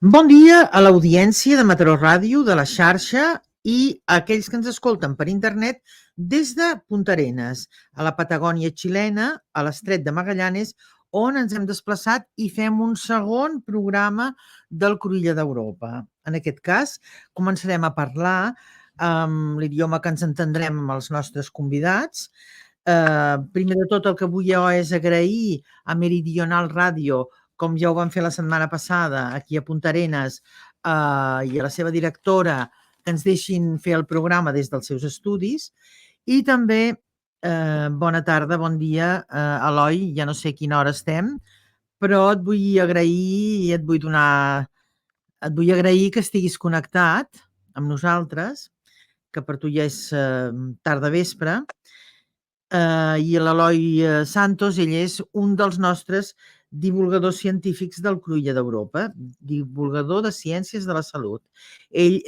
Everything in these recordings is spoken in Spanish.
Bon dia a l'audiència de Mataró Ràdio, de la xarxa i a aquells que ens escolten per internet des de Punta Arenas, a la Patagònia xilena, a l'Estret de Magallanes, on ens hem desplaçat i fem un segon programa del Cruïlla d'Europa. En aquest cas, començarem a parlar amb l'idioma que ens entendrem amb els nostres convidats. Primer de tot, el que vull jo és agrair a Meridional Ràdio, com ja ho vam fer la setmana passada aquí a Punta Arenas, i a la seva directora, que ens deixin fer el programa des dels seus estudis. I també, bona tarda, bon dia, Eloi, ja no sé a quina hora estem, però et vull agrair i et vull agrair que estiguis connectat amb nosaltres, que per tu ja és tarda vespre. I l'Eloi Santos, ell és un dels nostres divulgadors científics del Cruïlla d'Europa, divulgador de ciències de la salut. Ell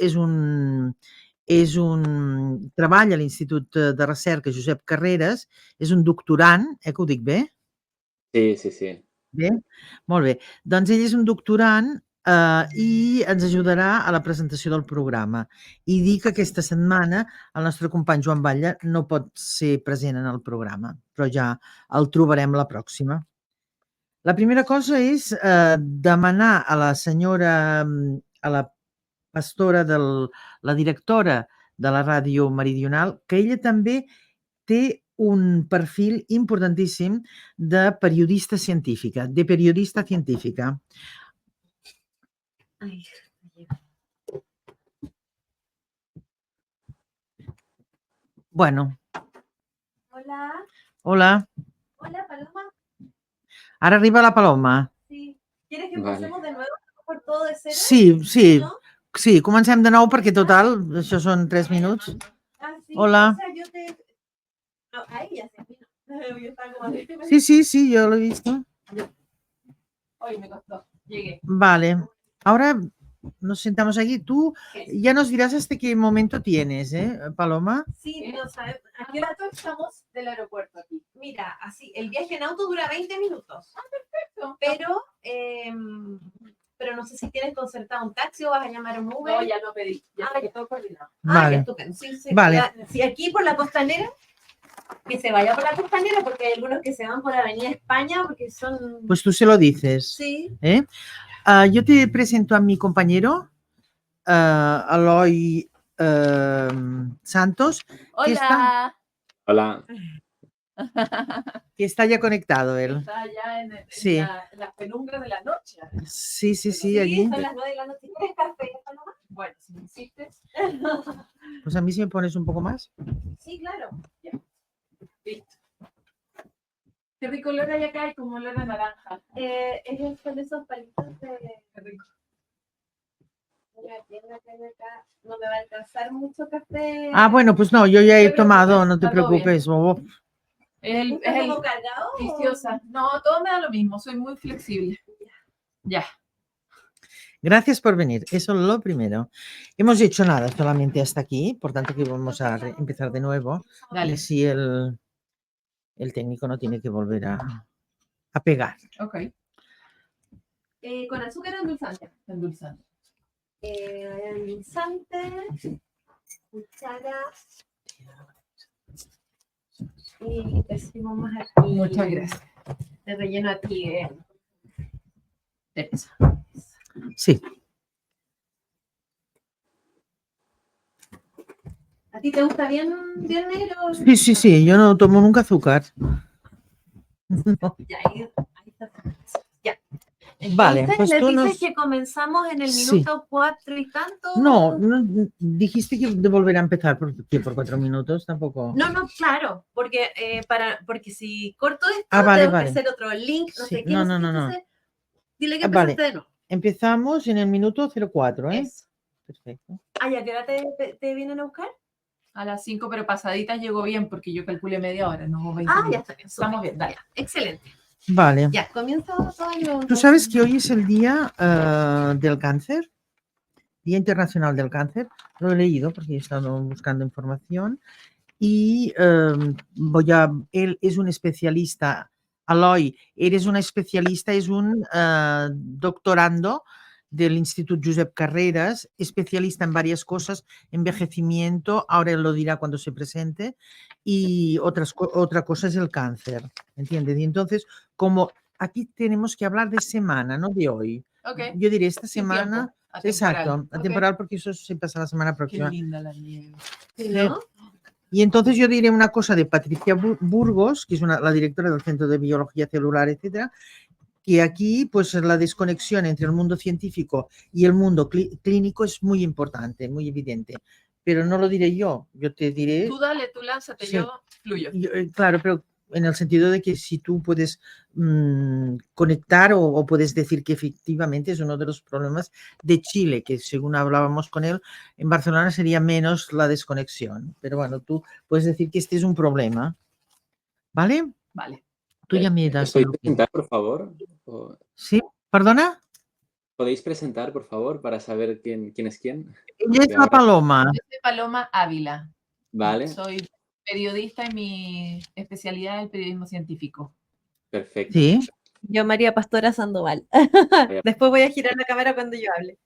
treballa a l'Institut de Recerca Josep Carreras, és un doctorand, que ho dic bé? Sí. Bé? Molt bé. Doncs ell és un doctorand i ens ajudarà a la presentació del programa. I dir que aquesta setmana el nostre company Joan Batlle no pot ser present en el programa, però ja el trobarem la pròxima. La primera cosa és demanar a la senyora, a la pastora, la directora de la Ràdio Meridional, que ella també té un perfil importantíssim de periodista científica, de periodista científica. Bueno. Hola. Hola. Hola, Paloma. Ara arriba la Paloma. Sí. ¿Quieres que empecemos de nuevo por todo de cero? Sí. ¿No? Sí, comencem de nou perquè total, això són 3 minuts. Sí. Hola. O sea, yo te... No, ahí ya se vino. Yo estaba como así. Sí, yo lo he visto. Hoy me costó. Llegué. Vale. Ahora nos sentamos aquí. Tú ya nos dirás hasta qué momento tienes, Paloma? Sí, no sabes. ¿A qué rato estamos del aeropuerto aquí? Mira, así, el viaje en auto dura 20 minutos. Perfecto. Pero no sé si tienes concertado un taxi o vas a llamar un Uber. No, ya lo pedí. Ya está todo coordinado. Vale. Ya, estupendo. Sí. Vale. Si aquí por la costanera, que se vaya por la costanera, porque hay algunos que se van por Avenida España, porque son... Pues tú se lo dices. Sí. Yo te presento a mi compañero, Eloi Santos. Hola. Hola. Que está ya conectado él. Está ya en la penumbra de la noche. Sí, Sí, allí. son las 9 de la noche. ¿Quieres café, Paloma? Bueno, si me insistes. Pues a mí si me pones un poco más. Sí, claro. Ya. Listo. Qué rico olor hay acá, y como olor a naranja. Son esos palitos de... Qué rico. La tienda que hay acá no me va a alcanzar mucho café. Bueno, pues no, yo ya he No te tomado, preocupes, no te está todo preocupes, bobo. ¿Está como cargado? Viciosa. No, todo me da lo mismo, soy muy flexible. Ya. Gracias por venir, eso es lo primero. Hemos hecho nada, solamente hasta aquí, por tanto que vamos a empezar de nuevo. Dale. Y si el técnico no tiene que volver a pegar. Ok. ¿Con azúcar o endulzante? Endulzante. Endulzante, cuchara. Y decimos más aquí. Muchas gracias. De relleno aquí. Teresa. Sí. ¿A ti te gusta bien negro? Sí, yo no tomo nunca azúcar. No. Ya, ahí está. Ya. Vale, Entonces, pues les tú dices que comenzamos en el minuto 4 y tanto. No, dijiste que de volver a empezar por 4 minutos, tampoco. No, claro, porque si corto esto, Vale, tengo vale. que hacer otro link, no Sí, sé qué. no. Entonces, dile que Vale. empezaste de nuevo. Empezamos en el minuto 04, ¿eh? Eso. Perfecto. ¿Y a qué hora te vienen a buscar? A las 5, pero pasaditas llegó bien porque yo calculé media hora, no 20 Ya minutos. está bien. Estamos bien, dale. Excelente. Vale. Ya, comienza todo. ¿Tú sabes que hoy es el Día del Cáncer? Día Internacional del Cáncer. Lo he leído porque he estado buscando información. Y él es un especialista. Eloi, eres un especialista, es un doctorando del Instituto Josep Carreras, especialista en varias cosas, envejecimiento, ahora él lo dirá cuando se presente, y otra cosa es el cáncer, ¿entiendes? Y entonces, como aquí tenemos que hablar de semana, no de hoy. Ok. Yo diré esta Sin semana, tiempo, atemporal. exacto, Ok. atemporal, porque eso se pasa la semana Qué próxima. linda la nieve. ¿Sí, no? Y entonces yo diré una cosa de Patricia Burgos, que es la directora del Centro de Biología Celular, etcétera, que aquí pues la desconexión entre el mundo científico y el mundo clínico es muy importante, muy evidente. Pero no lo diré yo te diré... Tú dale, tú lánzate, Sí. yo fluyo. Claro, pero en el sentido de que si tú puedes conectar o puedes decir que efectivamente es uno de los problemas de Chile, que según hablábamos con él, en Barcelona sería menos la desconexión. Pero bueno, tú puedes decir que este es un problema. ¿Vale? Vale. Tú ya me das. ¿Podéis presentar, por favor? ¿Sí? ¿Perdona? ¿Podéis presentar, por favor, para saber quién es quién? Ella es la Paloma. Yo soy Paloma Ávila. Vale. Soy periodista y mi especialidad es el periodismo científico. Perfecto. Sí. Yo, María Pastora Sandoval. Después voy a girar la cámara cuando yo hable.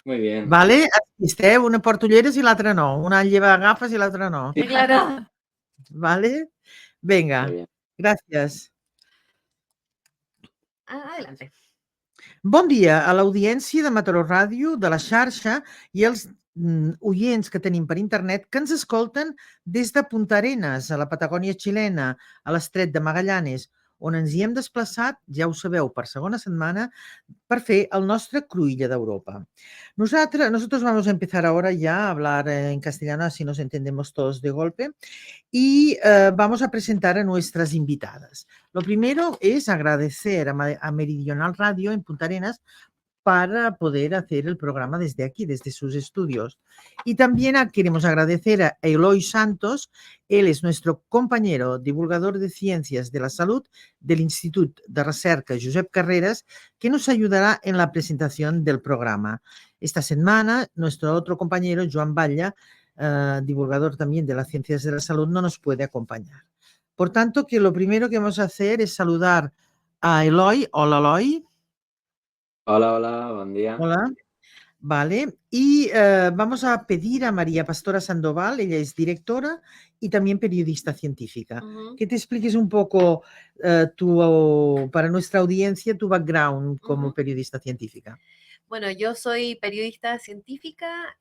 Muy bien. Vale, assiste, una porta ulleres i l'altra no. Una lleva gafes i l'altra no. Sí, claro. Vale? Venga, Muy bien. gràcies. Adelante. Bon dia a l'audiència de Mataró Ràdio, de la xarxa i els oients que tenim per internet que ens escolten des de Punta Arenas, a la Patagònia xilena, a l'Estret de Magallanes, on ens hi hem desplaçat, ja ho sabeu, per segona setmana, per fer el nostre Cruïlla d'Europa. Nosotros vamos a empezar ahora ya a hablar en castellano, así nos entendemos todos de golpe, y vamos a presentar a nuestras invitadas. Lo primero es agradecer a Meridional Radio en Punta Arenas para poder hacer el programa desde aquí, desde sus estudios. Y también queremos agradecer a Eloy Santos. Él es nuestro compañero divulgador de ciencias de la salud del Instituto de Recerca Josep Carreras, que nos ayudará en la presentación del programa. Esta semana, nuestro otro compañero, Joan Batlle, divulgador también de las ciencias de la salud, no nos puede acompañar. Por tanto, que lo primero que vamos a hacer es saludar a Eloy. Hola, Eloy. Hola, hola, buen día. Hola. Vale. Y vamos a pedir a María Pastora Sandoval, ella es directora y también periodista científica, que te expliques un poco para nuestra audiencia tu background como periodista científica. Bueno, yo soy periodista científica,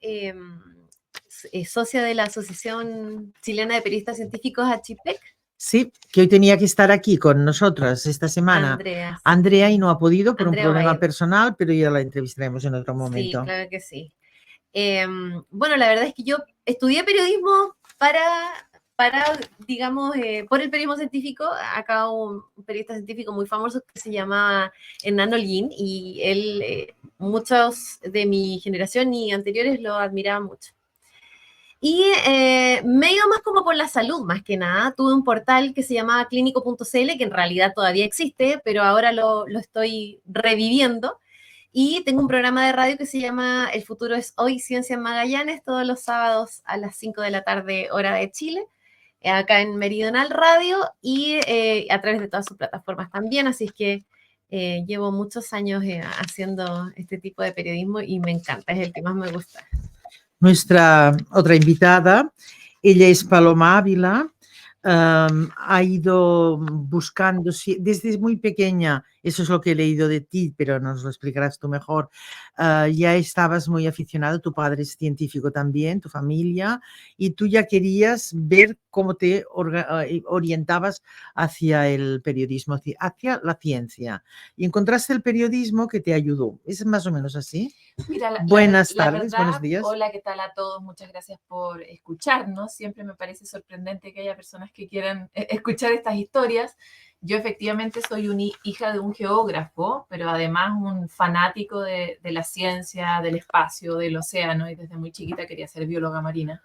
socia de la Asociación Chilena de Periodistas Científicos, ACHIPEC. Sí, que hoy tenía que estar aquí con nosotras esta semana. Andrea y no ha podido por un problema personal, pero ya la entrevistaremos en otro momento. Sí, claro que sí. Bueno, la verdad es que yo estudié periodismo para digamos, por el periodismo científico. Acá un periodista científico muy famoso que se llama Hernán Holguín, y él, muchos de mi generación y anteriores lo admiraban mucho. Y me he ido más como por la salud, más que nada. Tuve un portal que se llamaba clínico.cl, que en realidad todavía existe, pero ahora lo estoy reviviendo. Y tengo un programa de radio que se llama El futuro es hoy, Ciencia en Magallanes, todos los sábados a las 5 de la tarde, hora de Chile, acá en Meridional Radio, y a través de todas sus plataformas también. Así es que llevo muchos años haciendo este tipo de periodismo y me encanta, es el que más me gusta. Nuestra otra invitada, ella es Paloma Ávila, ha ido buscando, desde muy pequeña, eso es lo que he leído de ti, pero nos lo explicarás tú mejor, ya estabas muy aficionado, tu padre es científico también, tu familia, y tú ya querías ver cómo te orientabas hacia el periodismo, hacia la ciencia, y encontraste el periodismo que te ayudó. ¿Es más o menos así? Mira, Buenas la tardes, verdad, buenos días. Hola, ¿qué tal a todos? Muchas gracias por escucharnos. Siempre me parece sorprendente que haya personas que quieran escuchar estas historias. Yo efectivamente soy hija de un geógrafo, pero además un fanático de la ciencia, del espacio, del océano, y desde muy chiquita quería ser bióloga marina.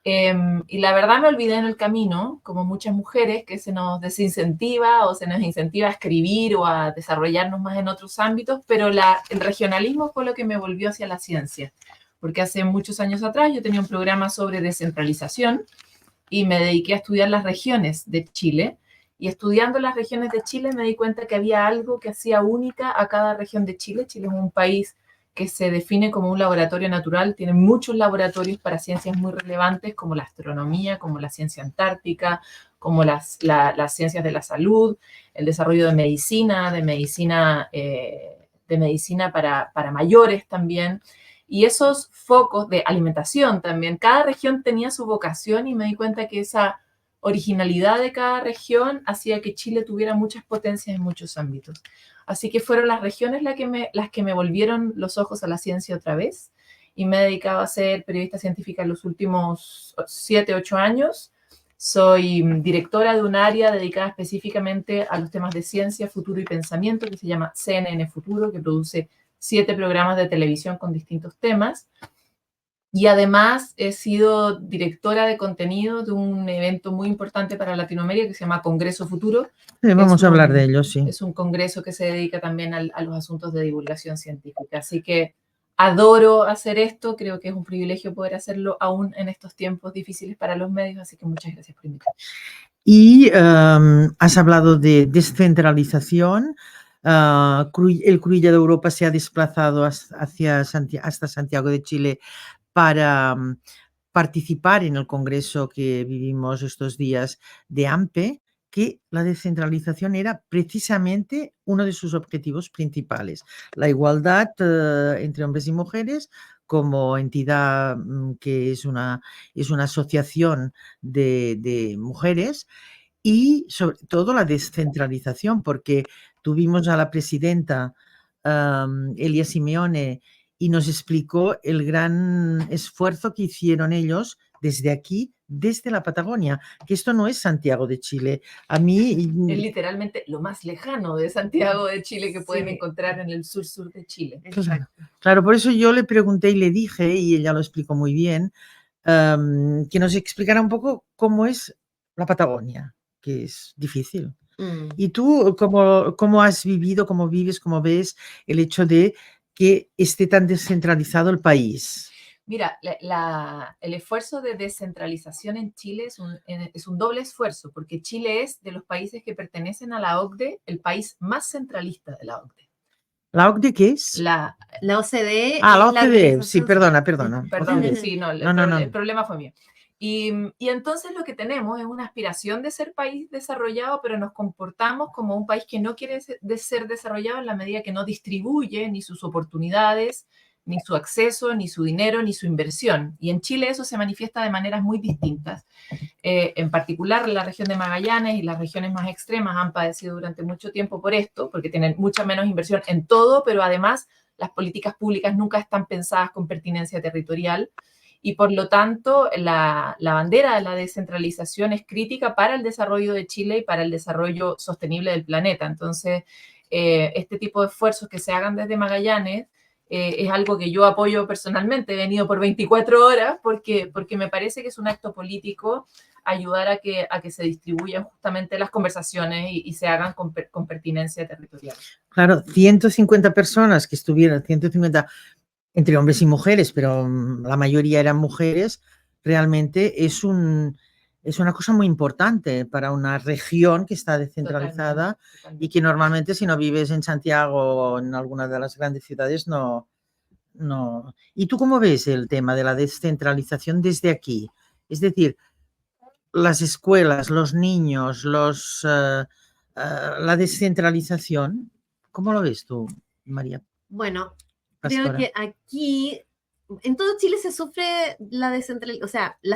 Y la verdad me olvidé en el camino, como muchas mujeres, que se nos desincentiva o se nos incentiva a escribir o a desarrollarnos más en otros ámbitos, pero el regionalismo fue lo que me volvió hacia la ciencia, porque hace muchos años atrás yo tenía un programa sobre descentralización y me dediqué a estudiar las regiones de Chile, Y estudiando las regiones de Chile me di cuenta que había algo que hacía única a cada región de Chile. Chile es un país que se define como un laboratorio natural, tiene muchos laboratorios para ciencias muy relevantes como la astronomía, como la ciencia antártica, como las ciencias de la salud, el desarrollo de medicina para mayores también. Y esos focos de alimentación también, cada región tenía su vocación y me di cuenta que esa originalidad de cada región hacía que Chile tuviera muchas potencias en muchos ámbitos. Así que fueron las regiones las que me volvieron los ojos a la ciencia otra vez y me he dedicado a ser periodista científica en los últimos 7, 8 años. Soy directora de un área dedicada específicamente a los temas de ciencia, futuro y pensamiento que se llama CNN Futuro, que produce 7 programas de televisión con distintos temas. Y además he sido directora de contenido de un evento muy importante para Latinoamérica que se llama Congreso Futuro. Vamos a hablar de ello, sí. Es un congreso que se dedica también a los asuntos de divulgación científica. Así que adoro hacer esto, creo que es un privilegio poder hacerlo aún en estos tiempos difíciles para los medios, así que muchas gracias por invitarme. Y has hablado de descentralización. El Cruïlla de Europa se ha desplazado hasta Santiago de Chile para participar en el congreso que vivimos estos días de AMPE, que la descentralización era precisamente uno de sus objetivos principales. La igualdad entre hombres y mujeres como entidad que es una asociación de mujeres, y sobre todo la descentralización, porque tuvimos a la presidenta Elia Simeone y nos explicó el gran esfuerzo que hicieron ellos desde aquí, desde la Patagonia, que esto no es Santiago de Chile. A mí... Es literalmente lo más lejano de Santiago de Chile que pueden Sí. encontrar en el sur de Chile. Claro, por eso yo le pregunté y le dije, y ella lo explicó muy bien, que nos explicara un poco cómo es la Patagonia, que es difícil. ¿Y tú cómo has vivido, cómo vives, cómo ves el hecho de que esté tan descentralizado el país? Mira, el esfuerzo de descentralización en Chile es un doble esfuerzo, porque Chile es de los países que pertenecen a la OCDE, el país más centralista de la OCDE. ¿La OCDE qué es? La OCDE. La es OCDE, sí, organización- perdona. Perdón, OCDE. sí, no, No. el problema fue mío. Y entonces lo que tenemos es una aspiración de ser país desarrollado, pero nos comportamos como un país que no quiere ser desarrollado en la medida que no distribuye ni sus oportunidades, ni su acceso, ni su dinero, ni su inversión. Y en Chile eso se manifiesta de maneras muy distintas. En particular, la región de Magallanes y las regiones más extremas han padecido durante mucho tiempo por esto, porque tienen mucha menos inversión en todo, pero además las políticas públicas nunca están pensadas con pertinencia territorial. Y por lo tanto, la bandera de la descentralización es crítica para el desarrollo de Chile y para el desarrollo sostenible del planeta. Entonces, este tipo de esfuerzos que se hagan desde Magallanes es algo que yo apoyo personalmente. He venido por 24 horas porque me parece que es un acto político ayudar a que se distribuyan justamente las conversaciones y se hagan con pertinencia territorial. Claro, 150 personas que estuvieron, 150 entre hombres y mujeres, pero la mayoría eran mujeres, realmente es una cosa muy importante para una región que está descentralizada. Totalmente. Y que normalmente si no vives en Santiago o en alguna de las grandes ciudades no. ¿Y tú cómo ves el tema de la descentralización desde aquí? Es decir, las escuelas, los niños, la descentralización, ¿cómo lo ves tú, María? Bueno, Pastora. creo que aquí, en todo Chile se sufre la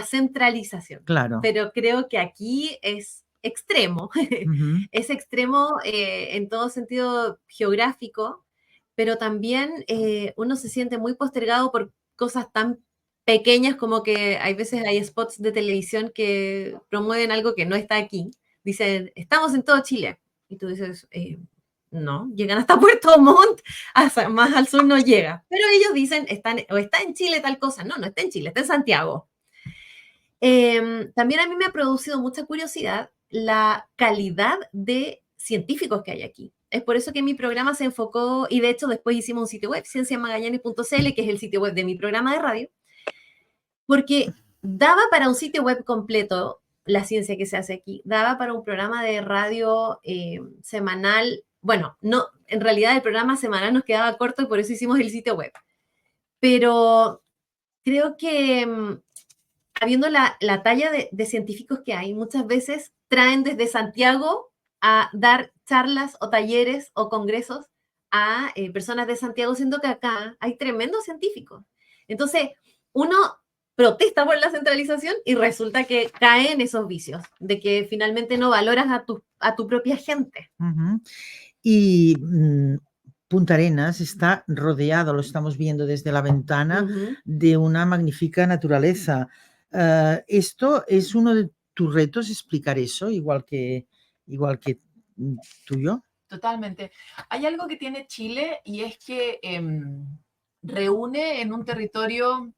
centralización. Claro. Pero creo que aquí es extremo. Es extremo en todo sentido geográfico, pero también uno se siente muy postergado por cosas tan pequeñas como que hay veces hay spots de televisión que promueven algo que no está aquí. Dicen, estamos en todo Chile. Y tú dices, no, llegan hasta Puerto Montt, más al sur no llega. Pero ellos dicen, está en Chile tal cosa. No está en Chile, está en Santiago. También a mí me ha producido mucha curiosidad la calidad de científicos que hay aquí. Es por eso que mi programa se enfocó, y de hecho después hicimos un sitio web, cienciamagallanes.cl, que es el sitio web de mi programa de radio, porque daba para un sitio web completo la ciencia que se hace aquí. Daba para un programa de radio semanal. Bueno, no, en realidad el programa semanal nos quedaba corto y por eso hicimos el sitio web. Pero creo que habiendo la talla de científicos que hay, muchas veces traen desde Santiago a dar charlas o talleres o congresos a personas de Santiago, siendo que acá hay tremendos científicos. Entonces, uno protesta por la centralización y resulta que cae en esos vicios, de que finalmente no valoras a tu propia gente. Ujú. Y Punta Arenas está rodeado, lo estamos viendo desde la ventana, de una magnífica naturaleza. Esto es uno de tus retos, explicar eso, igual que tuyo. Totalmente. Hay algo que tiene Chile y es que reúne en un territorio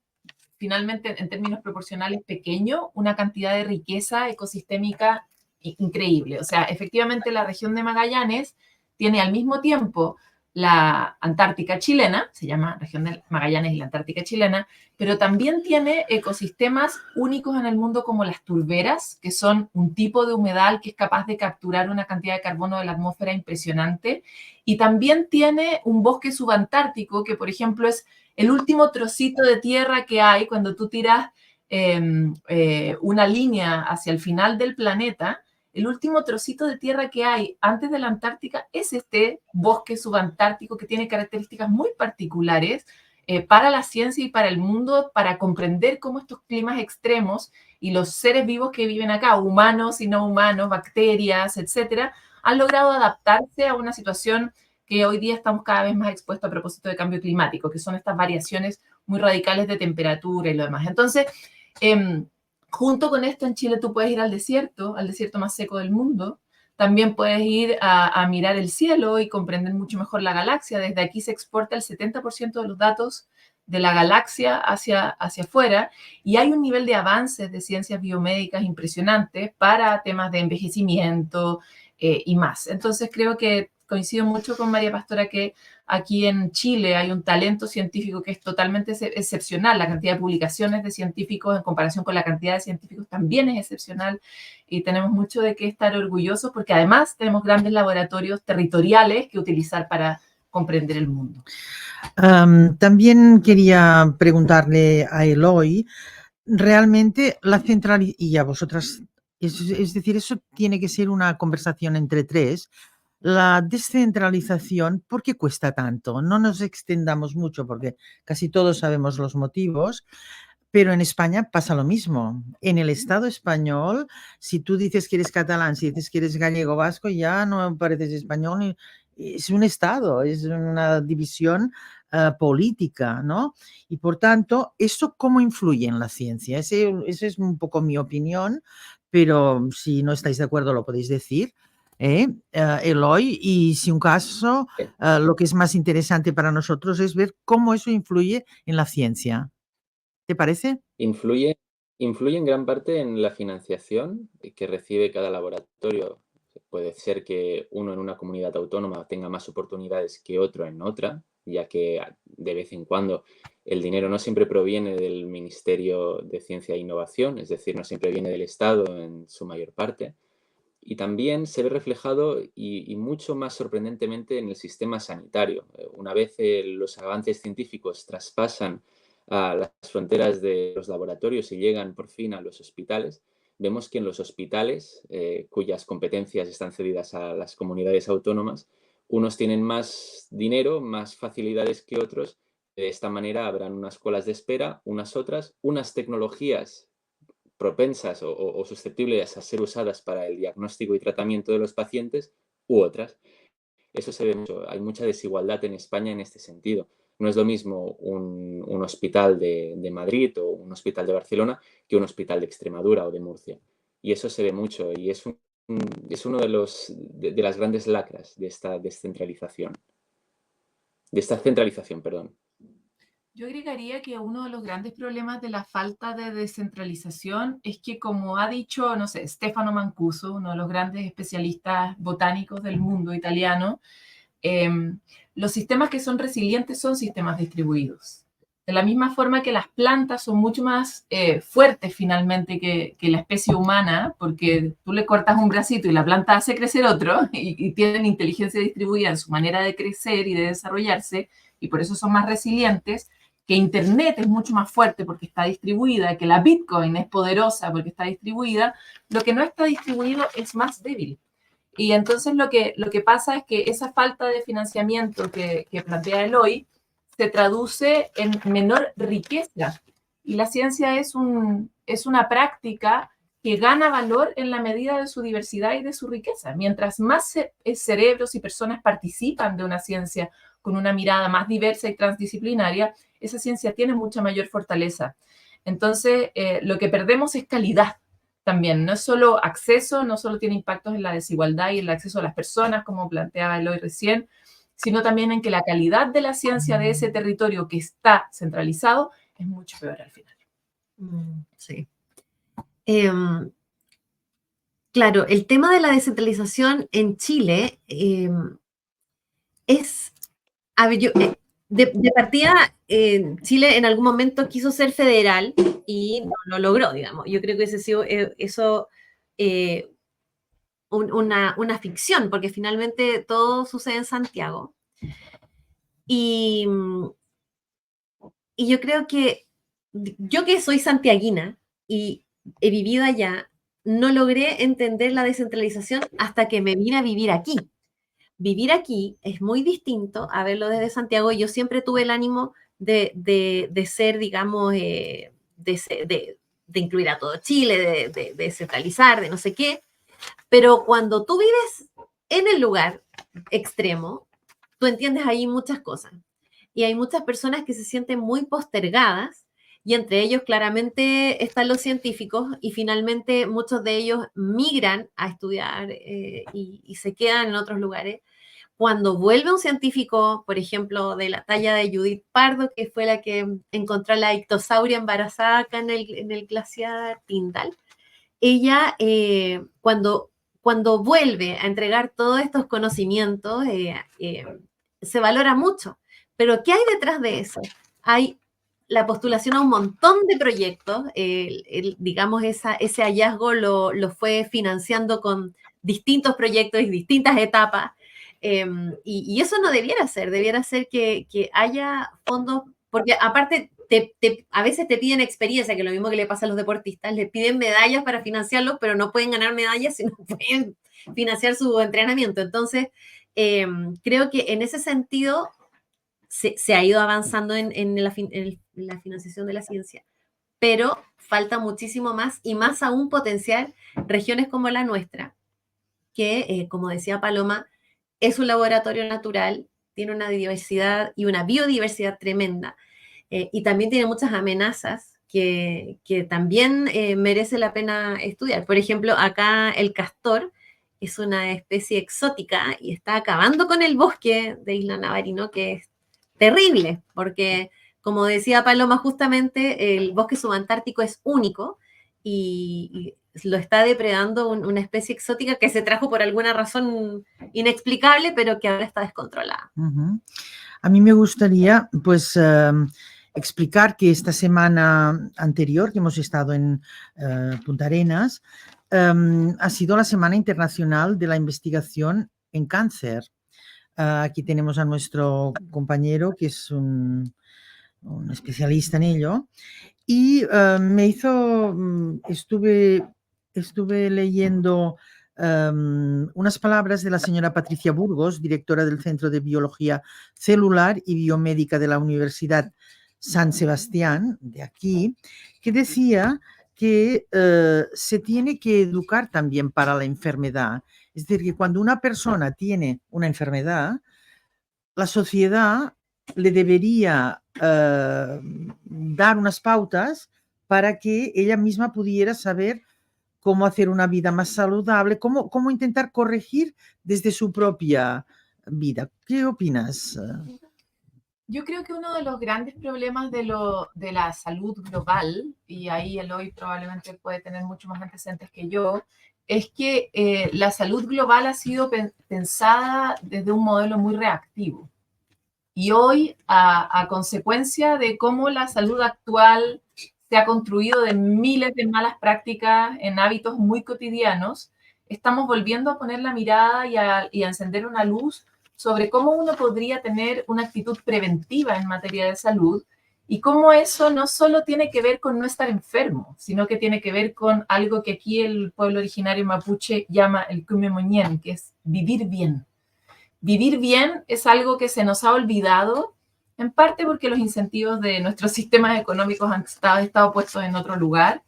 finalmente en términos proporcionales pequeño una cantidad de riqueza ecosistémica increíble. O sea, efectivamente la región de Magallanes tiene al mismo tiempo la Antártica chilena, se llama región de Magallanes y la Antártica chilena, pero también tiene ecosistemas únicos en el mundo como las turberas, que son un tipo de humedal que es capaz de capturar una cantidad de carbono de la atmósfera impresionante, y también tiene un bosque subantártico que, por ejemplo, es el último trocito de tierra que hay cuando tú tiras una línea hacia el final del planeta. El último trocito de tierra que hay antes de la Antártica es este bosque subantártico que tiene características muy particulares para la ciencia y para el mundo, para comprender cómo estos climas extremos y los seres vivos que viven acá, humanos y no humanos, bacterias, etcétera, han logrado adaptarse a una situación que hoy día estamos cada vez más expuestos a propósito de cambio climático, que son estas variaciones muy radicales de temperatura y lo demás. Entonces, junto con esto, en Chile tú puedes ir al desierto más seco del mundo. También puedes ir a mirar el cielo y comprender mucho mejor la galaxia. Desde aquí se exporta el 70% de los datos de la galaxia hacia afuera, y hay un nivel de avances de ciencias biomédicas impresionantes para temas de envejecimiento y más. Entonces creo que coincido mucho con María Pastora que aquí en Chile hay un talento científico que es totalmente excepcional. La cantidad de publicaciones de científicos en comparación con la cantidad de científicos también es excepcional, y tenemos mucho de qué estar orgullosos porque además tenemos grandes laboratorios territoriales que utilizar para comprender el mundo. También quería preguntarle a Eloy, realmente la centralización, y a vosotras, es decir, eso tiene que ser una conversación entre tres. La descentralización, ¿por qué cuesta tanto? No nos extendamos mucho porque casi todos sabemos los motivos, pero en España pasa lo mismo. En el Estado español, si tú dices que eres catalán, si dices que eres gallego vasco, ya no pareces español, es un Estado, es una división política, ¿no? Y por tanto, ¿eso cómo influye en la ciencia? Esa es un poco mi opinión, pero si no estáis de acuerdo lo podéis decir. Eloy, y si un caso, lo que es más interesante para nosotros es ver cómo eso influye en la ciencia. ¿Te parece? Influye en gran parte en la financiación que recibe cada laboratorio. Puede ser que uno en una comunidad autónoma tenga más oportunidades que otro en otra, ya que de vez en cuando el dinero no siempre proviene del Ministerio de Ciencia e Innovación, es decir, no siempre viene del Estado en su mayor parte. Y también se ve reflejado y mucho más sorprendentemente en el sistema sanitario. Una vez los avances científicos traspasan a las fronteras de los laboratorios y llegan por fin a los hospitales, vemos que en los hospitales, cuyas competencias están cedidas a las comunidades autónomas, unos tienen más dinero, más facilidades que otros. De esta manera habrán unas colas de espera, unas otras, unas tecnologías propensas o susceptibles a ser usadas para el diagnóstico y tratamiento de los pacientes u otras. Eso se ve mucho. Hay mucha desigualdad en España en este sentido. No es lo mismo un hospital de Madrid o un hospital de Barcelona que un hospital de Extremadura o de Murcia. Y eso se ve mucho y es uno de las grandes lacras de esta descentralización. De esta centralización, perdón. Yo agregaría que uno de los grandes problemas de la falta de descentralización es que, como ha dicho, no sé, Stefano Mancuso, uno de los grandes especialistas botánicos del mundo italiano, los sistemas que son resilientes son sistemas distribuidos. De la misma forma que las plantas son mucho más fuertes finalmente que la especie humana, porque tú le cortas un bracito y la planta hace crecer otro, y tienen inteligencia distribuida en su manera de crecer y de desarrollarse, y por eso son más resilientes, que Internet es mucho más fuerte porque está distribuida, que la Bitcoin es poderosa porque está distribuida, lo que no está distribuido es más débil. Y entonces lo que pasa es que esa falta de financiamiento que plantea Eloy se traduce en menor riqueza. Y la ciencia es una práctica que gana valor en la medida de su diversidad y de su riqueza. Mientras más cerebros y personas participan de una ciencia con una mirada más diversa y transdisciplinaria, esa ciencia tiene mucha mayor fortaleza. Entonces, lo que perdemos es calidad también. No es solo acceso, no solo tiene impactos en la desigualdad y en el acceso a las personas, como planteaba Eloy recién, sino también en que la calidad de la ciencia de ese territorio que está centralizado es mucho peor al final. Sí. Claro, el tema de la descentralización en Chile es... A ver, de partida, Chile en algún momento quiso ser federal y no lo logró, digamos. Yo creo que ese ha sido eso una ficción, porque finalmente todo sucede en Santiago. Y yo creo que yo que soy santiaguina y he vivido allá, no logré entender la descentralización hasta que me vine a vivir aquí. Vivir aquí es muy distinto a verlo desde Santiago. Yo siempre tuve el ánimo de ser, digamos, de incluir a todo Chile, de descentralizar, de no sé qué. Pero cuando tú vives en el lugar extremo, tú entiendes ahí muchas cosas. Y hay muchas personas que se sienten muy postergadas, y entre ellos claramente están los científicos, y finalmente muchos de ellos migran a estudiar y se quedan en otros lugares. Cuando vuelve un científico, por ejemplo, de la talla de Judith Pardo, que fue la que encontró la ictosauria embarazada acá en el glaciar Tyndall, ella cuando vuelve a entregar todos estos conocimientos, se valora mucho. Pero ¿qué hay detrás de eso? Hay la postulación a un montón de proyectos, digamos, ese hallazgo lo fue financiando con distintos proyectos y distintas etapas, y eso no debiera ser que haya fondos, porque aparte a veces te piden experiencia, que es lo mismo que le pasa a los deportistas, les piden medallas para financiarlos, pero no pueden ganar medallas si no pueden financiar su entrenamiento. Entonces, creo que en ese sentido se ha ido avanzando en la financiación de la ciencia, pero falta muchísimo más, y más aún potenciar regiones como la nuestra, que, como decía Paloma, es un laboratorio natural, tiene una diversidad y una biodiversidad tremenda, y también tiene muchas amenazas que también merece la pena estudiar. Por ejemplo, acá el castor es una especie exótica y está acabando con el bosque de Isla Navarino, que es terrible, porque, como decía Paloma, justamente el bosque subantártico es único y lo está depredando una especie exótica que se trajo por alguna razón inexplicable, pero que ahora está descontrolada. A mí me gustaría, pues, explicar que esta semana anterior, que hemos estado en Punta Arenas, ha sido la Semana Internacional de la Investigación en Cáncer. Aquí tenemos a nuestro compañero, que es un especialista en ello, y estuve leyendo unas palabras de la señora Patricia Burgos, directora del Centro de Biología Celular y Biomédica de la Universidad San Sebastián, de aquí, que decía que se tiene que educar también para la enfermedad. Es decir, que cuando una persona tiene una enfermedad, la sociedad le debería dar unas pautas para que ella misma pudiera saber cómo hacer una vida más saludable, cómo intentar corregir desde su propia vida. ¿Qué opinas? Yo creo que uno de los grandes problemas de la salud global, y ahí Eloy probablemente puede tener mucho más antecedentes que yo, es que la salud global ha sido pensada desde un modelo muy reactivo. Y hoy, a consecuencia de cómo la salud actual se ha construido de miles de malas prácticas en hábitos muy cotidianos, estamos volviendo a poner la mirada y a encender una luz sobre cómo uno podría tener una actitud preventiva en materia de salud y cómo eso no solo tiene que ver con no estar enfermo, sino que tiene que ver con algo que aquí el pueblo originario mapuche llama el cumemoñén, que es vivir bien. Vivir bien es algo que se nos ha olvidado, en parte porque los incentivos de nuestros sistemas económicos han estado puestos en otro lugar,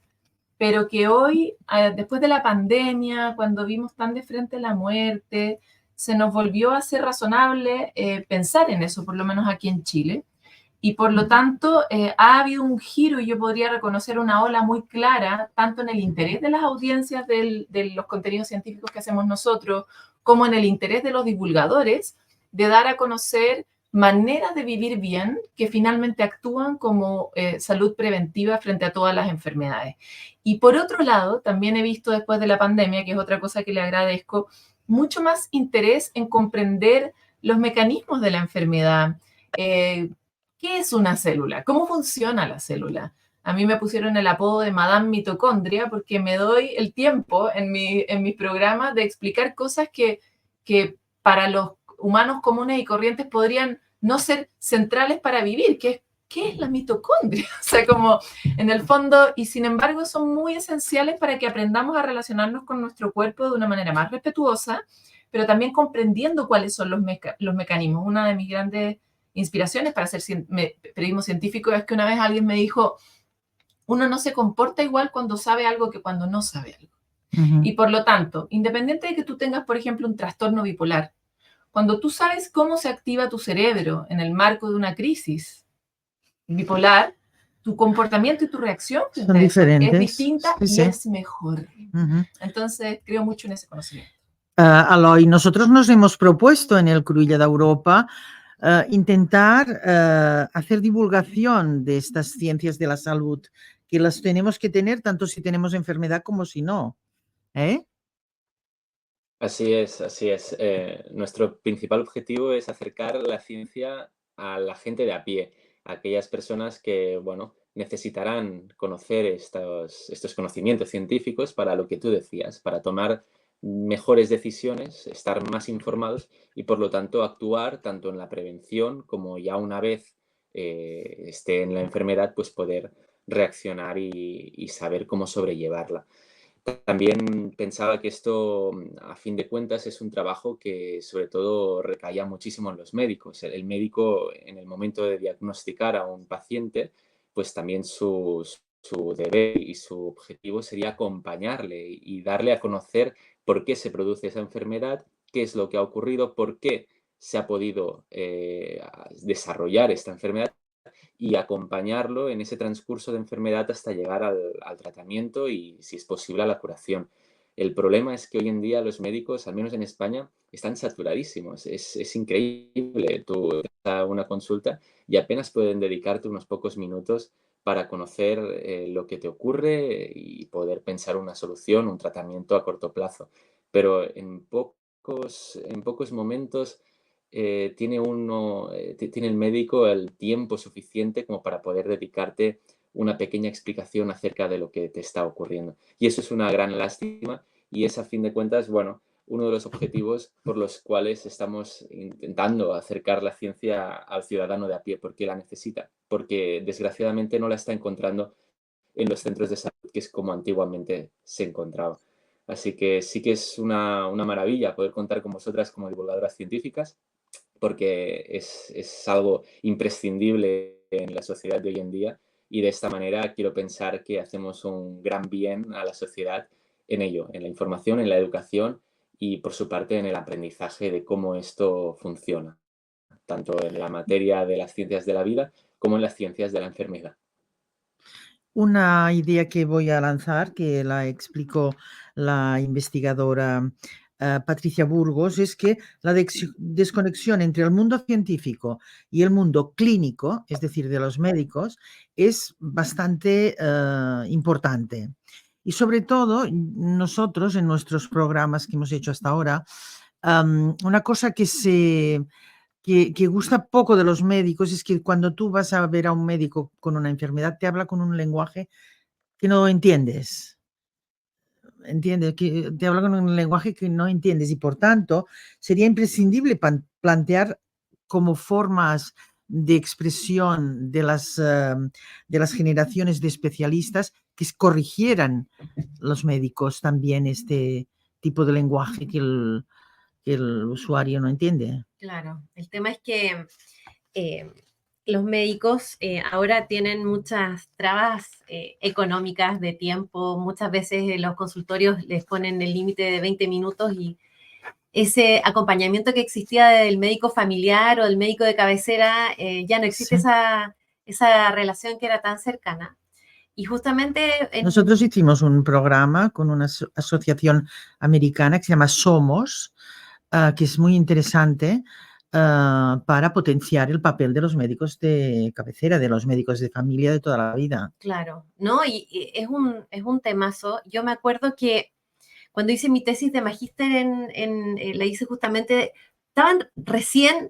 pero que hoy, después de la pandemia, cuando vimos tan de frente la muerte, se nos volvió a ser razonable pensar en eso, por lo menos aquí en Chile. Y por lo tanto, ha habido un giro y yo podría reconocer una ola muy clara, tanto en el interés de las audiencias de los contenidos científicos que hacemos nosotros, como en el interés de los divulgadores, de dar a conocer maneras de vivir bien que finalmente actúan como salud preventiva frente a todas las enfermedades. Y por otro lado, también he visto después de la pandemia, que es otra cosa que le agradezco, mucho más interés en comprender los mecanismos de la enfermedad. ¿Qué es una célula? ¿Cómo funciona la célula? A mí me pusieron el apodo de Madame Mitocondria porque me doy el tiempo en mis programas de explicar cosas que para los humanos comunes y corrientes podrían no ser centrales para vivir, que es ¿qué es la mitocondria? O sea, como en el fondo, y sin embargo son muy esenciales para que aprendamos a relacionarnos con nuestro cuerpo de una manera más respetuosa, pero también comprendiendo cuáles son los mecanismos. Una de mis grandes inspiraciones para hacer periodismo científico es que una vez alguien me dijo, uno no se comporta igual cuando sabe algo que cuando no sabe algo. Y por lo tanto, independiente de que tú tengas, por ejemplo, un trastorno bipolar, cuando tú sabes cómo se activa tu cerebro en el marco de una crisis bipolar, tu comportamiento y tu reacción son diferentes. Es distinta sí. Y es mejor. Entonces, creo mucho en ese conocimiento. Aloi, nosotros nos hemos propuesto en el Cruïlla de Europa intentar hacer divulgación de estas ciencias de la salud, que las tenemos que tener tanto si tenemos enfermedad como si no. Así es, así es. Nuestro principal objetivo es acercar la ciencia a la gente de a pie, a aquellas personas que, bueno, necesitarán conocer estos conocimientos científicos para lo que tú decías, para tomar mejores decisiones, estar más informados y, por lo tanto, actuar tanto en la prevención como ya una vez esté en la enfermedad, pues poder reaccionar y saber cómo sobrellevarla. También pensaba que esto, a fin de cuentas, es un trabajo que sobre todo recaía muchísimo en los médicos. El médico, en el momento de diagnosticar a un paciente, pues también su deber y su objetivo sería acompañarle y darle a conocer por qué se produce esa enfermedad, qué es lo que ha ocurrido, por qué se ha podido desarrollar esta enfermedad y acompañarlo en ese transcurso de enfermedad hasta llegar al tratamiento y, si es posible, a la curación. El problema es que hoy en día los médicos, al menos en España, están saturadísimos. Es increíble. Tú vas a una consulta y apenas pueden dedicarte unos pocos minutos para conocer lo que te ocurre y poder pensar una solución, un tratamiento a corto plazo. Pero en pocos momentos tiene el médico el tiempo suficiente como para poder dedicarte una pequeña explicación acerca de lo que te está ocurriendo. Y eso es una gran lástima y es, a fin de cuentas, bueno, uno de los objetivos por los cuales estamos intentando acercar la ciencia al ciudadano de a pie, porque la necesita, porque desgraciadamente no la está encontrando en los centros de salud, que es como antiguamente se encontraba. Así que sí que es una maravilla poder contar con vosotras como divulgadoras científicas, porque es algo imprescindible en la sociedad de hoy en día y de esta manera quiero pensar que hacemos un gran bien a la sociedad en ello, en la información, en la educación y por su parte en el aprendizaje de cómo esto funciona, tanto en la materia de las ciencias de la vida como en las ciencias de la enfermedad. Una idea que voy a lanzar, que la explicó la investigadora Patricia Burgos, es que la desconexión entre el mundo científico y el mundo clínico, es decir, de los médicos, es bastante importante. Y sobre todo, nosotros en nuestros programas que hemos hecho hasta ahora, una cosa que que gusta poco de los médicos es que cuando tú vas a ver a un médico con una enfermedad, te habla con un lenguaje que no entiendes. ¿Entiendes? Que te habla con un lenguaje que no entiendes y por tanto sería imprescindible plantear como formas de expresión de las generaciones de especialistas que corrigieran los médicos también este tipo de lenguaje que el usuario no entiende. Claro, el tema es que los médicos ahora tienen muchas trabas económicas de tiempo, muchas veces los consultorios les ponen el límite de 20 minutos y ese acompañamiento que existía del médico familiar o del médico de cabecera, ya no existe Sí. esa relación que era tan cercana. Y justamente Nosotros hicimos un programa con una asociación americana que se llama Somos, que es muy interesante para potenciar el papel de los médicos de cabecera, de los médicos de familia de toda la vida. Claro, ¿no? Y es un temazo. Yo me acuerdo que cuando hice mi tesis de magíster la hice justamente,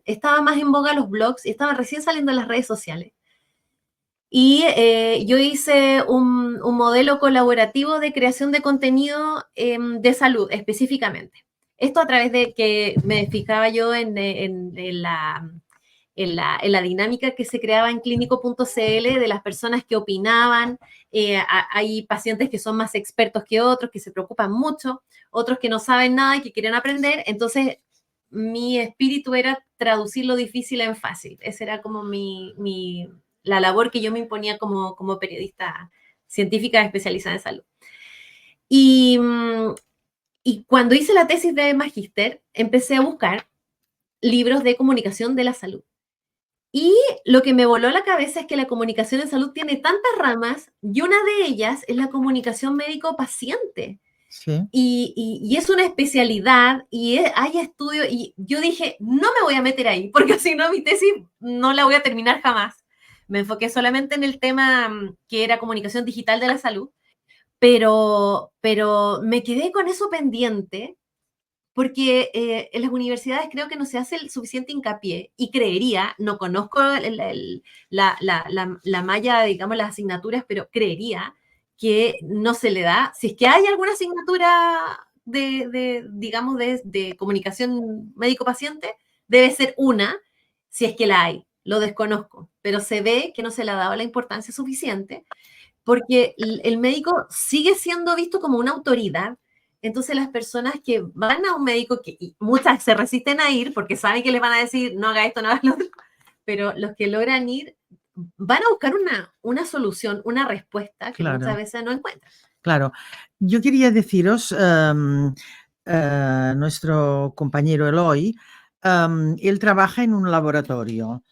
estaba más en boga los blogs y estaban recién saliendo las redes sociales. Y yo hice un modelo colaborativo de creación de contenido de salud específicamente. Esto a través de que me fijaba yo en la dinámica que se creaba en clínico.cl de las personas que opinaban. Hay pacientes que son más expertos que otros, que se preocupan mucho, otros que no saben nada y que quieren aprender. Entonces, mi espíritu era traducir lo difícil en fácil. Esa era como la labor que yo me imponía como periodista científica especializada en salud. Y cuando hice la tesis de magíster, empecé a buscar libros de comunicación de la salud. Y lo que me voló la cabeza es que la comunicación en salud tiene tantas ramas y una de ellas es la comunicación médico-paciente. Sí. Y es una especialidad y hay estudios y yo dije, no me voy a meter ahí porque si no mi tesis no la voy a terminar jamás. Me enfoqué solamente en el tema que era comunicación digital de la salud, pero me quedé con eso pendiente porque en las universidades creo que no se hace el suficiente hincapié y creería, no conozco la malla, digamos, las asignaturas, pero creería que no se le da, si es que hay alguna asignatura digamos, de comunicación médico-paciente, debe ser una, si es que la hay, lo desconozco, pero se ve que no se le ha dado la importancia suficiente porque el médico sigue siendo visto como una autoridad. Entonces las personas que van a un médico, y muchas se resisten a ir porque saben que les van a decir, no haga esto, no haga lo otro, pero los que logran ir van a buscar una solución, una respuesta que Claro. muchas veces no encuentran. Claro. Yo quería deciros, nuestro compañero Eloy, él trabaja en un laboratorio.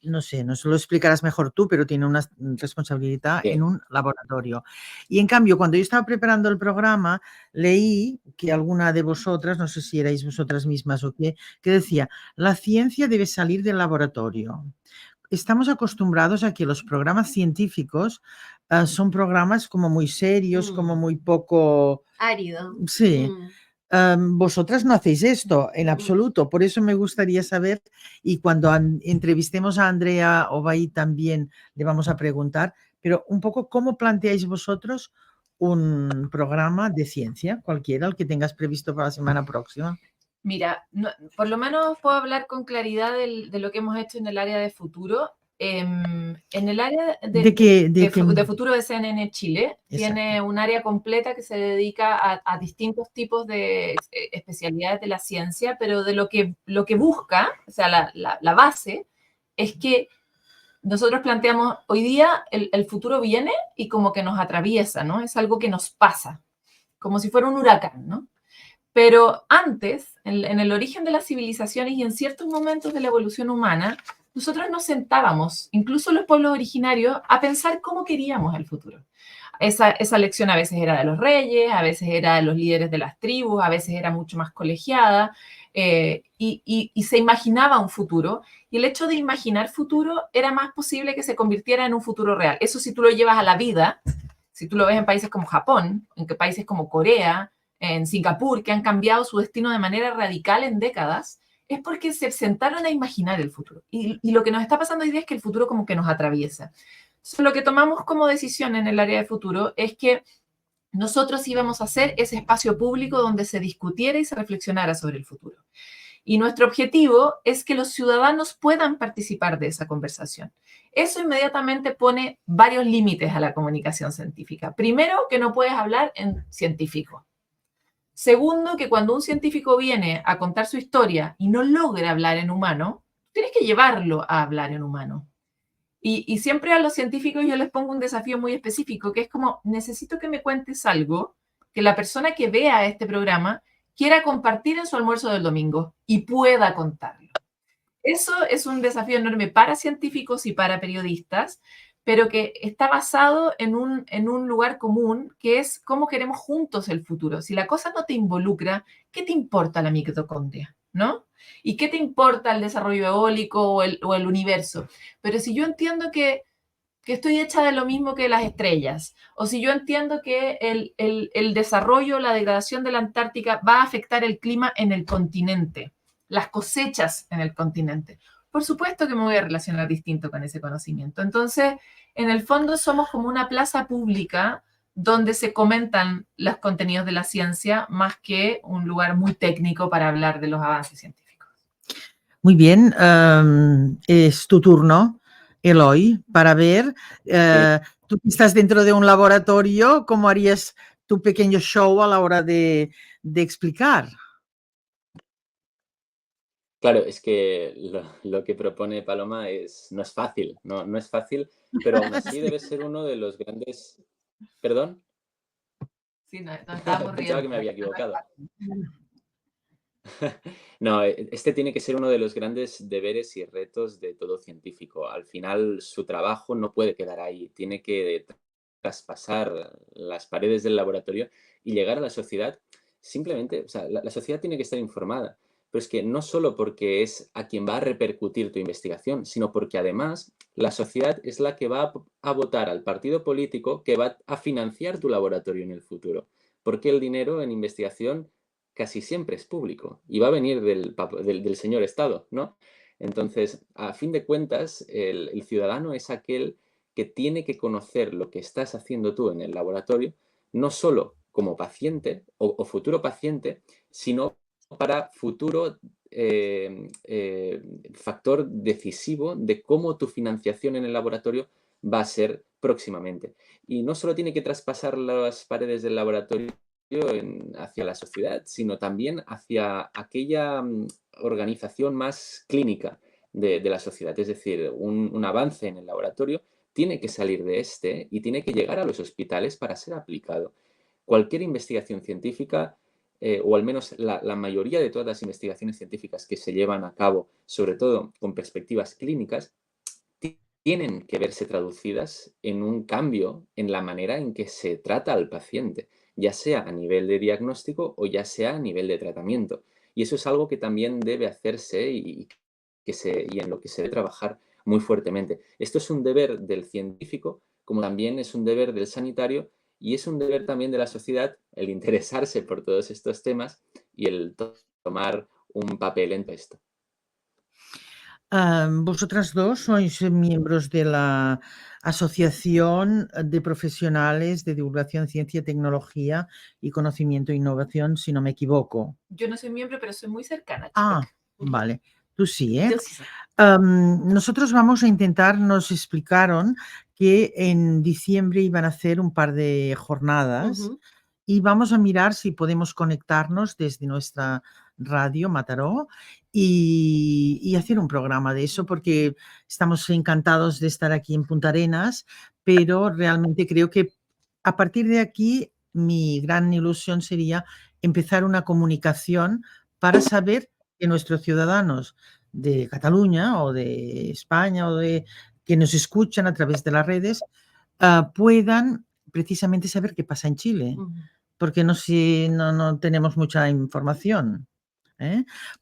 No sé, nos lo explicarás mejor tú, pero tiene una responsabilidad Sí. en un laboratorio. Y en cambio, cuando yo estaba preparando el programa, leí que alguna de vosotras, no sé si erais vosotras mismas o qué, que decía, la ciencia debe salir del laboratorio. Estamos acostumbrados a que los programas científicos son programas como muy serios, como muy poco... Árido. Sí. Vosotras no hacéis esto en absoluto, por eso me gustaría saber, y cuando entrevistemos a Andrea Obaí también le vamos a preguntar, pero un poco cómo planteáis vosotros un programa de ciencia, cualquiera, el que tengas previsto para la semana próxima. Mira, por lo menos puedo hablar con claridad de lo que hemos hecho en el área de futuro. En el área de futuro de CNN Chile, Exacto. tiene un área completa que se dedica a distintos tipos de especialidades de la ciencia, pero de lo que busca, o sea, la base, es que nosotros planteamos, hoy día el futuro viene y como que nos atraviesa, ¿no? Es algo que nos pasa, como si fuera un huracán, ¿no? Pero antes, en el origen de las civilizaciones y en ciertos momentos de la evolución humana, nosotros nos sentábamos, incluso los pueblos originarios, a pensar cómo queríamos el futuro. Esa lección a veces era de los reyes, a veces era de los líderes de las tribus, a veces era mucho más colegiada, y se imaginaba un futuro, y el hecho de imaginar futuro era más posible que se convirtiera en un futuro real. Eso si tú lo llevas a la vida, si tú lo ves en países como Japón, en países como Corea, en Singapur, que han cambiado su destino de manera radical en décadas, es porque se sentaron a imaginar el futuro. Y lo que nos está pasando hoy día es que el futuro como que nos atraviesa. Entonces, lo que tomamos como decisión en el área de futuro es que nosotros íbamos a hacer ese espacio público donde se discutiera y se reflexionara sobre el futuro. Y nuestro objetivo es que los ciudadanos puedan participar de esa conversación. Eso inmediatamente pone varios límites a la comunicación científica. Primero, que no puedes hablar en científico. Segundo, que cuando un científico viene a contar su historia y no logra hablar en humano, tienes que llevarlo a hablar en humano. Y siempre a los científicos yo les pongo un desafío muy específico, que es como, necesito que me cuentes algo que la persona que vea este programa quiera compartir en su almuerzo del domingo y pueda contarlo. Eso es un desafío enorme para científicos y para periodistas, pero que está basado en un lugar común, que es cómo queremos juntos el futuro. Si la cosa no te involucra, ¿qué te importa la mitocondria? ¿No? ¿Y qué te importa el desarrollo eólico o el universo? Pero si yo entiendo que estoy hecha de lo mismo que las estrellas, o si yo entiendo que el desarrollo, la degradación de la Antártica va a afectar el clima en el continente, las cosechas en el continente, por supuesto que me voy a relacionar distinto con ese conocimiento. Entonces, en el fondo somos como una plaza pública donde se comentan los contenidos de la ciencia más que un lugar muy técnico para hablar de los avances científicos. Muy bien, es tu turno, Eloy, para ver, tú que estás dentro de un laboratorio, ¿cómo harías tu pequeño show a la hora de explicar? Claro, es que lo que propone Paloma no es fácil, no es fácil, pero aún así debe ser uno de los grandes... ¿Perdón? Sí, no estábamos Pensaba riendo. que me había equivocado. No, este tiene que ser uno de los grandes deberes y retos de todo científico. Al final, su trabajo no puede quedar ahí, tiene que traspasar las paredes del laboratorio y llegar a la sociedad. Simplemente, o sea, la sociedad tiene que estar informada, pero es que no solo porque es a quien va a repercutir tu investigación, sino porque además la sociedad es la que va a votar al partido político que va a financiar tu laboratorio en el futuro. Porque el dinero en investigación casi siempre es público y va a venir del señor Estado, ¿no? Entonces, a fin de cuentas, el ciudadano es aquel que tiene que conocer lo que estás haciendo tú en el laboratorio, no solo como paciente o futuro paciente, sino para futuro factor decisivo de cómo tu financiación en el laboratorio va a ser próximamente. Y no solo tiene que traspasar las paredes del laboratorio hacia la sociedad, sino también hacia aquella organización más clínica de la sociedad. Es decir, un avance en el laboratorio tiene que salir de este y tiene que llegar a los hospitales para ser aplicado. Cualquier investigación científica, o al menos la mayoría de todas las investigaciones científicas que se llevan a cabo, sobre todo con perspectivas clínicas, tienen que verse traducidas en un cambio en la manera en que se trata al paciente, ya sea a nivel de diagnóstico o ya sea a nivel de tratamiento. Y eso es algo que también debe hacerse y en lo que se debe trabajar muy fuertemente. Esto es un deber del científico, como también es un deber del sanitario y es un deber también de la sociedad el interesarse por todos estos temas y el tomar un papel en esto. Vosotras dos sois miembros de la Asociación de Profesionales de Divulgación, Ciencia, Tecnología y Conocimiento e Innovación, si no me equivoco. Yo no soy miembro, pero soy muy cercana. Ah, vale. Tú sí, ¿eh? Yo sí soy. Nosotros vamos a intentar, nos explicaron que en diciembre iban a hacer un par de jornadas y vamos a mirar si podemos conectarnos desde nuestra radio Mataró y hacer un programa de eso, porque estamos encantados de estar aquí en Punta Arenas, pero realmente creo que a partir de aquí mi gran ilusión sería empezar una comunicación para saber que nuestros ciudadanos de Cataluña o de España o que nos escuchan a través de las redes puedan precisamente saber qué pasa en Chile, porque no tenemos mucha información.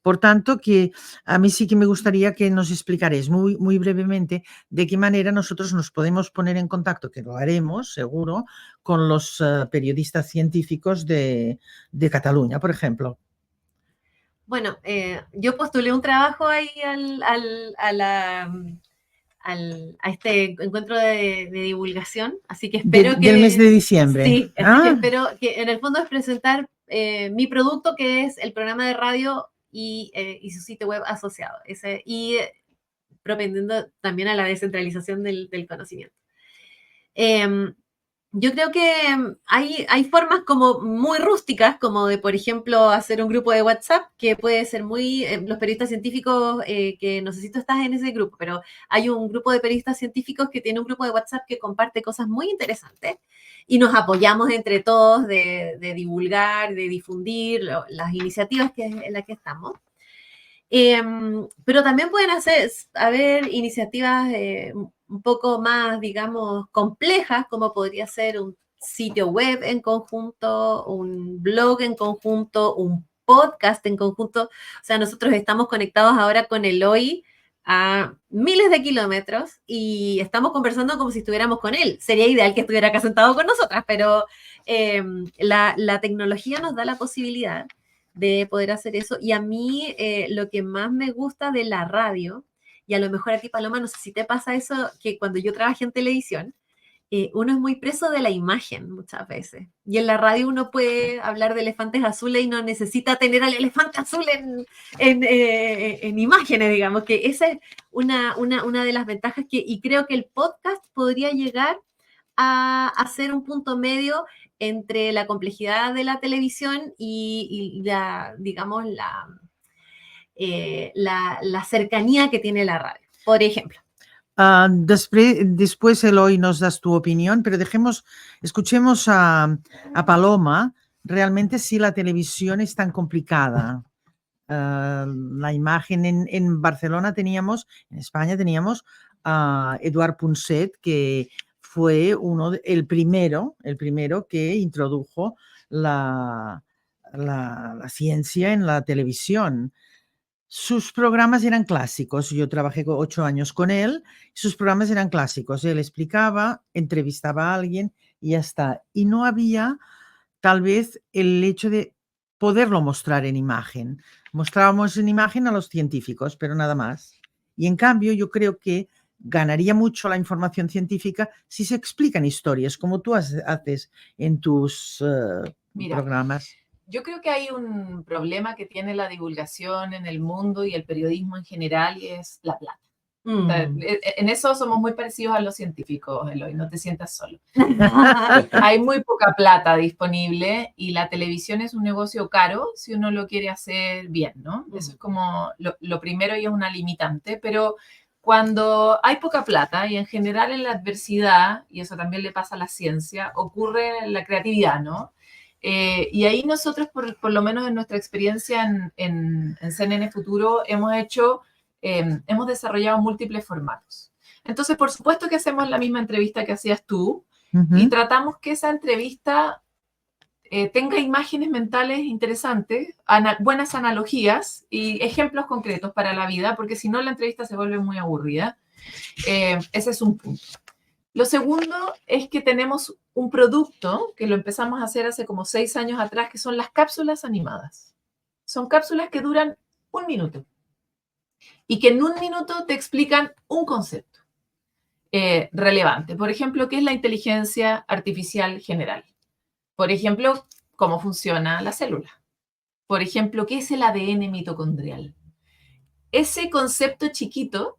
Por tanto, que a mí sí que me gustaría que nos explicaréis muy, muy brevemente de qué manera nosotros nos podemos poner en contacto, que lo haremos seguro, con los periodistas científicos de Cataluña, por ejemplo. Bueno, yo postulé un trabajo ahí a este encuentro de divulgación, así que espero que... Del mes de diciembre. Sí, así que espero que en el fondo es presentar mi producto, que es el programa de radio y su sitio web asociado, propendiendo también a la descentralización del conocimiento. Yo creo que hay formas como muy rústicas, como de, por ejemplo, hacer un grupo de WhatsApp, que puede ser muy... los periodistas científicos, que no sé si tú estás en ese grupo, pero hay un grupo de periodistas científicos que tiene un grupo de WhatsApp que comparte cosas muy interesantes y nos apoyamos entre todos de divulgar, de difundir las iniciativas en las que estamos. Pero también pueden haber iniciativas un poco más, digamos, complejas, como podría ser un sitio web en conjunto, un blog en conjunto, un podcast en conjunto. O sea, nosotros estamos conectados ahora con Eloy a miles de kilómetros y estamos conversando como si estuviéramos con él. Sería ideal que estuviera acá sentado con nosotras, pero la tecnología nos da la posibilidad de poder hacer eso. Y a mí lo que más me gusta de la radio, y a lo mejor a ti, Paloma, no sé si te pasa eso, que cuando yo trabajé en televisión, uno es muy preso de la imagen muchas veces. Y en la radio uno puede hablar de elefantes azules y no necesita tener al elefante azul en imágenes, digamos, que esa es una de las ventajas y creo que el podcast podría llegar a ser un punto medio entre la complejidad de la televisión y digamos, la cercanía que tiene la radio, por ejemplo. Después, Eloy, nos das tu opinión, pero escuchemos a Paloma, realmente si la televisión es tan complicada. La imagen en Barcelona en España teníamos a Eduard Punset, que fue el primero que introdujo la ciencia en la televisión. Sus programas eran clásicos. Yo trabajé 8 años con él. Sus programas eran clásicos. Él explicaba, entrevistaba a alguien y ya está. Y no había tal vez el hecho de poderlo mostrar en imagen. Mostrábamos en imagen a los científicos, pero nada más. Y en cambio, yo creo que ganaría mucho la información científica si se explican historias, como tú haces en tus programas. Yo creo que hay un problema que tiene la divulgación en el mundo y el periodismo en general, y es la plata. En eso somos muy parecidos a los científicos, Eloy, no te sientas solo. Hay muy poca plata disponible y la televisión es un negocio caro si uno lo quiere hacer bien, ¿no? Eso es como lo primero y es una limitante, pero cuando hay poca plata y en general en la adversidad, y eso también le pasa a la ciencia, ocurre la creatividad, ¿no? Y ahí nosotros, por lo menos en nuestra experiencia en CNN Futuro, hemos desarrollado múltiples formatos. Entonces, por supuesto que hacemos la misma entrevista que hacías tú y tratamos que esa entrevista tenga imágenes mentales interesantes, buenas analogías y ejemplos concretos para la vida, porque si no la entrevista se vuelve muy aburrida. Ese es un punto. Lo segundo es que tenemos un producto que lo empezamos a hacer hace como 6 años atrás, que son las cápsulas animadas. Son cápsulas que duran 1 minuto y que en 1 minuto te explican un concepto relevante. Por ejemplo, ¿qué es la inteligencia artificial general? Por ejemplo, ¿cómo funciona la célula? Por ejemplo, ¿qué es el ADN mitocondrial? Ese concepto chiquito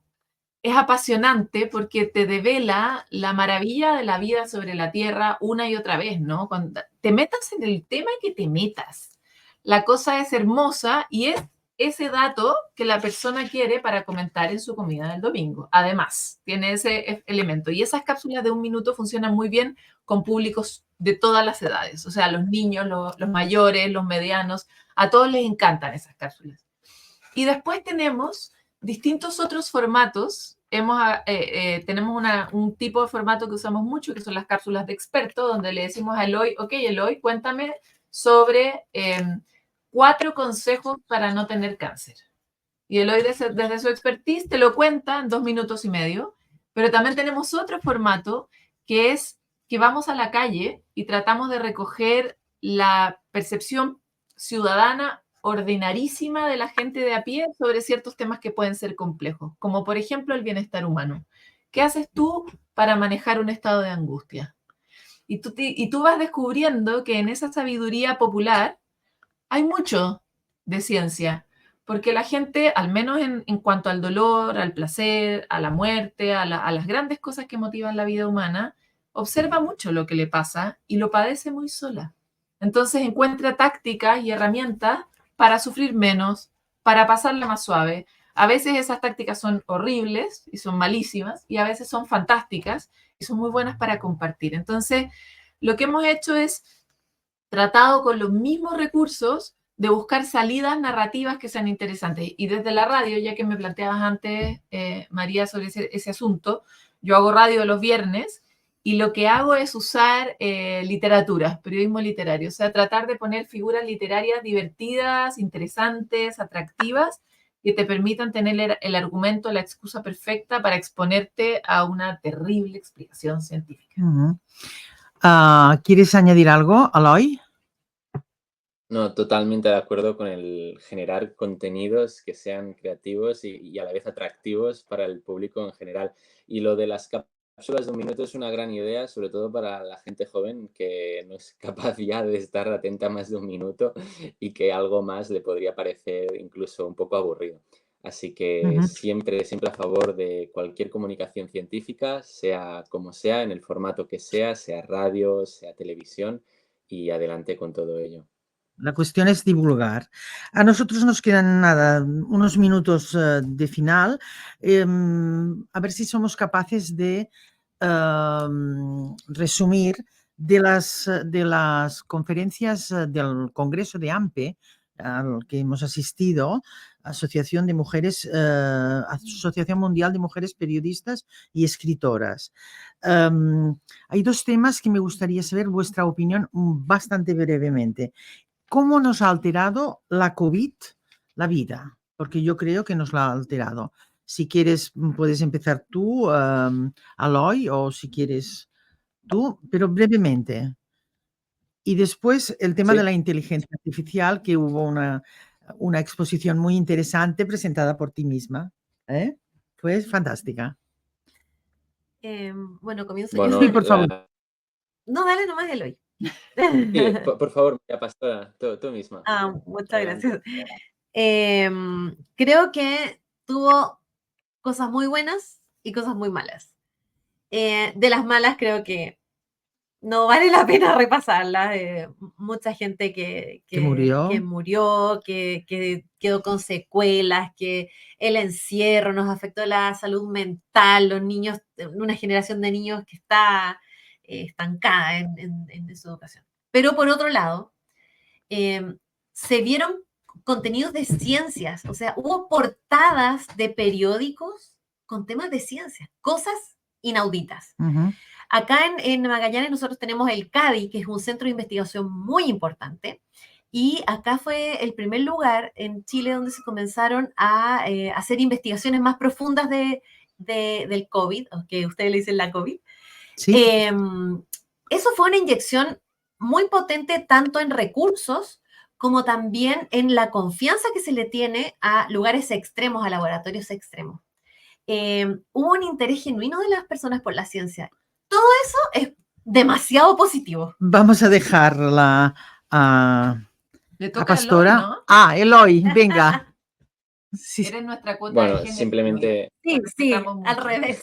es apasionante porque te devela la maravilla de la vida sobre la Tierra una y otra vez, ¿no? Cuando te metas en el tema que te metas, la cosa es hermosa y es ese dato que la persona quiere para comentar en su comida del domingo. Además, tiene ese elemento. Y esas cápsulas de 1 minuto funcionan muy bien con públicos de todas las edades. O sea, los niños, los mayores, los medianos, a todos les encantan esas cápsulas. Y después tenemos distintos otros formatos. Tenemos un tipo de formato que usamos mucho, que son las cápsulas de experto, donde le decimos a Eloy, ok, Eloy, cuéntame sobre 4 consejos para no tener cáncer. Y Eloy, desde su expertise, te lo cuenta en 2 minutos y medio. Pero también tenemos otro formato, que es que vamos a la calle y tratamos de recoger la percepción ciudadana ordinarísima de la gente de a pie sobre ciertos temas que pueden ser complejos, como por ejemplo el bienestar humano. ¿Qué haces tú para manejar un estado de angustia? Y tú vas descubriendo que en esa sabiduría popular hay mucho de ciencia, porque la gente, al menos en cuanto al dolor, al placer, a la muerte, a las grandes cosas que motivan la vida humana, observa mucho lo que le pasa y lo padece muy sola. Entonces encuentra tácticas y herramientas para sufrir menos, para pasarla más suave. A veces esas tácticas son horribles y son malísimas, y a veces son fantásticas y son muy buenas para compartir. Entonces, lo que hemos hecho es tratado con los mismos recursos de buscar salidas narrativas que sean interesantes. Y desde la radio, ya que me planteabas antes, María, sobre ese asunto, yo hago radio los viernes y lo que hago es usar literatura, periodismo literario, o sea, tratar de poner figuras literarias divertidas, interesantes, atractivas, que te permitan tener el argumento, la excusa perfecta para exponerte a una terrible explicación científica. Uh-huh. ¿Quieres añadir algo, Aloy? No, totalmente de acuerdo con el generar contenidos que sean creativos y a la vez atractivos para el público en general. Y lo de las cápsulas de 1 minuto es una gran idea, sobre todo para la gente joven que no es capaz ya de estar atenta más de 1 minuto y que algo más le podría parecer incluso un poco aburrido. Así que siempre a favor de cualquier comunicación científica, sea como sea, en el formato que sea radio, sea televisión, y adelante con todo ello. La cuestión es divulgar. A nosotros nos quedan nada, unos minutos de final. A ver si somos capaces de resumir de las conferencias del Congreso de AMPE al que hemos asistido, Asociación Mundial de Mujeres Periodistas y Escritoras. Hay 2 temas que me gustaría saber vuestra opinión bastante brevemente. ¿Cómo nos ha alterado la COVID la vida? Porque yo creo que nos la ha alterado. Si quieres, puedes empezar tú, Aloy, o si quieres tú, pero brevemente. Y después el tema de la inteligencia artificial, que hubo una exposición muy interesante presentada por ti misma. Fue fantástica. Bueno, comienzo Bueno, yo. Sí, por favor. No, dale nomás, Eloy. Sí, por favor, Pastora, tú misma. Muchas Adelante. gracias. Creo que tuvo cosas muy buenas y cosas muy malas. De las malas creo que no vale la pena repasarlas. Mucha gente que murió, que quedó con secuelas, que el encierro nos afectó la salud mental, los niños, una generación de niños que está estancada en su educación. Pero por otro lado, se vieron contenidos de ciencias, o sea, hubo portadas de periódicos con temas de ciencia, cosas inauditas. Acá en Magallanes nosotros tenemos el CADI, que es un centro de investigación muy importante, y acá fue el primer lugar en Chile donde se comenzaron a hacer investigaciones más profundas del COVID, que ustedes le dicen la COVID. Sí. Eso fue una inyección muy potente tanto en recursos como también en la confianza que se le tiene a lugares extremos, a laboratorios extremos. Hubo un interés genuino de las personas por la ciencia. Todo eso es demasiado positivo. Vamos a dejarla a Pastora. Eloy, ¿no? Eloy, venga. Sí. Eres nuestra cuota bueno, de género. simplemente... Sí, al revés.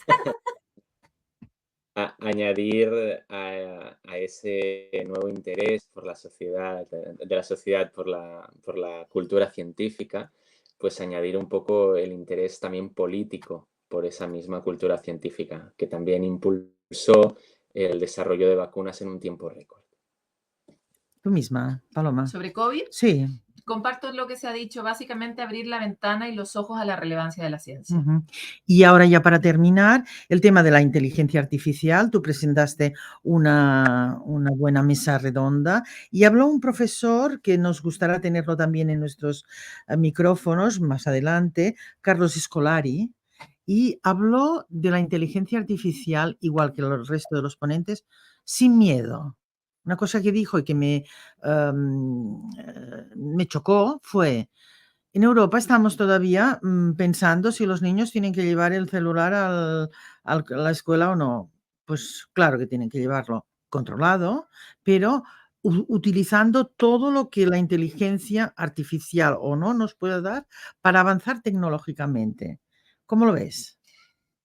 Añadir a ese nuevo interés por la sociedad, de la sociedad por la cultura científica, pues añadir un poco el interés también político por esa misma cultura científica, que también impulsó el desarrollo de vacunas en un tiempo récord. Tú misma, Paloma. ¿Sobre COVID? Sí. Comparto lo que se ha dicho, básicamente abrir la ventana y los ojos a la relevancia de la ciencia. Y ahora ya para terminar, el tema de la inteligencia artificial. Tú presentaste una buena mesa redonda y habló un profesor que nos gustará tenerlo también en nuestros micrófonos más adelante, Carlos Scolari, y habló de la inteligencia artificial, igual que el resto de los ponentes, sin miedo. una cosa que dijo y que me chocó fue, en Europa estamos todavía pensando si los niños tienen que llevar el celular a la escuela o no. Pues claro que tienen que llevarlo controlado, pero utilizando todo lo que la inteligencia artificial o no nos puede dar para avanzar tecnológicamente. ¿Cómo lo ves?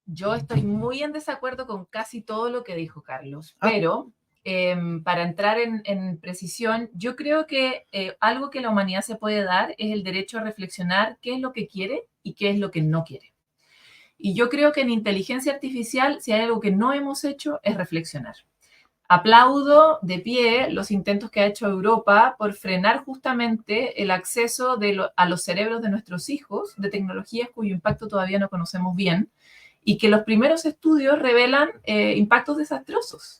Yo estoy muy en desacuerdo con casi todo lo que dijo Carlos, Ah. pero para entrar en precisión, yo creo que algo que la humanidad se puede dar es el derecho a reflexionar qué es lo que quiere y qué es lo que no quiere. Y yo creo que en inteligencia artificial, si hay algo que no hemos hecho, es reflexionar. Aplaudo de pie los intentos que ha hecho Europa por frenar justamente el acceso a los cerebros de nuestros hijos de tecnologías cuyo impacto todavía no conocemos bien y que los primeros estudios revelan impactos desastrosos.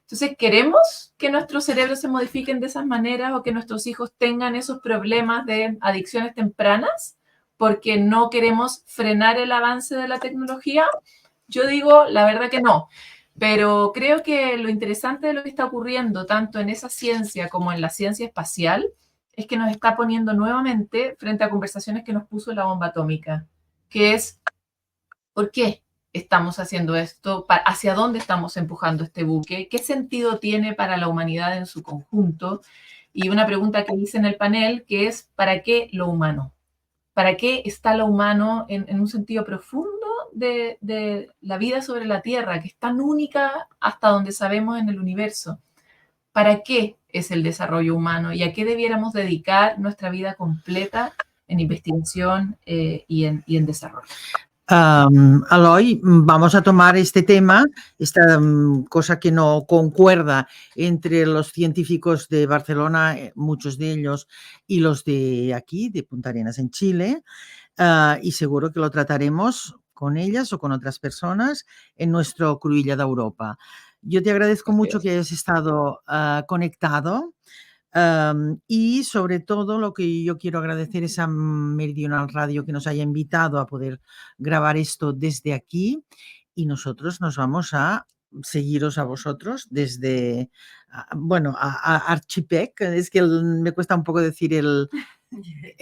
Entonces, ¿queremos que nuestros cerebros se modifiquen de esas maneras o que nuestros hijos tengan esos problemas de adicciones tempranas porque no queremos frenar el avance de la tecnología? Yo digo, la verdad que no. Pero creo que lo interesante de lo que está ocurriendo tanto en esa ciencia como en la ciencia espacial es que nos está poniendo nuevamente frente a conversaciones que nos puso la bomba atómica, que es, ¿por qué estamos haciendo esto? ¿Hacia dónde estamos empujando este buque? ¿Qué sentido tiene para la humanidad en su conjunto? Y una pregunta que hice en el panel, que es, ¿para qué lo humano? ¿Para qué está lo humano en un sentido profundo de la vida sobre la Tierra, que es tan única hasta donde sabemos en el universo? ¿Para qué es el desarrollo humano y a qué debiéramos dedicar nuestra vida completa en investigación y en desarrollo? Aloy, vamos a tomar este tema, esta cosa que no concuerda entre los científicos de Barcelona, muchos de ellos, y los de aquí, de Punta Arenas, en Chile, y seguro que lo trataremos con ellas o con otras personas en nuestro Cruïlla d'Europa. Yo te agradezco mucho que hayas estado conectado. Y sobre todo lo que yo quiero agradecer es a Meridional Radio que nos haya invitado a poder grabar esto desde aquí y nosotros nos vamos a seguiros a vosotros desde, bueno, a Archipec, es que me cuesta un poco decir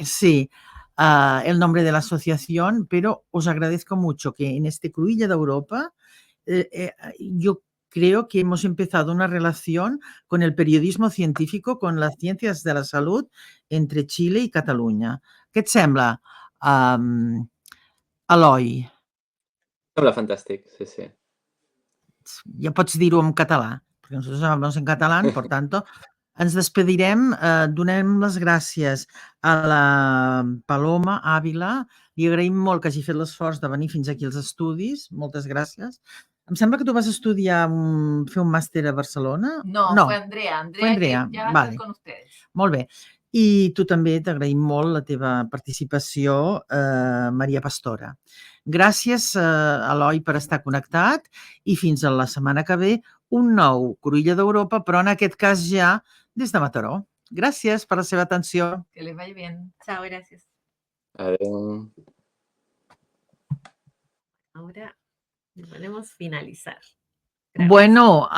sí, el nombre de la asociación, pero os agradezco mucho que en este Cruïlla d'Europa yo creo que hemos empezado una relación con el periodismo científico, con las ciencias de la salud entre Chile i Catalunya. Què et sembla, Eloi? Sembla fantàstic, sí, sí. Ja pots dir-ho en català, perquè nosotros hablamos en catalán, por tanto, ens despedirem, donem les gràcies a la Paloma Ávila, li agraïm molt que hagi fet l'esforç de venir fins aquí als estudis, moltes gràcies. Em sembla que tu vas estudiar, fer un màster a Barcelona? No, fue Andrea. Andrea, fue Andrea, que ya va a vale. estar con ustedes. Molt bé. I tu també t'agraïm molt la teva participació, Maria Pastora. Gràcies, Eloi, per estar connectat i fins a la setmana que ve un nou Cruïlla d'Europa, però en aquest cas ja des de Mataró. Gràcies per la seva atenció. Que les vaya bien. Chao, gracias. Adeu. Ahora le ponemos finalizar. Bueno,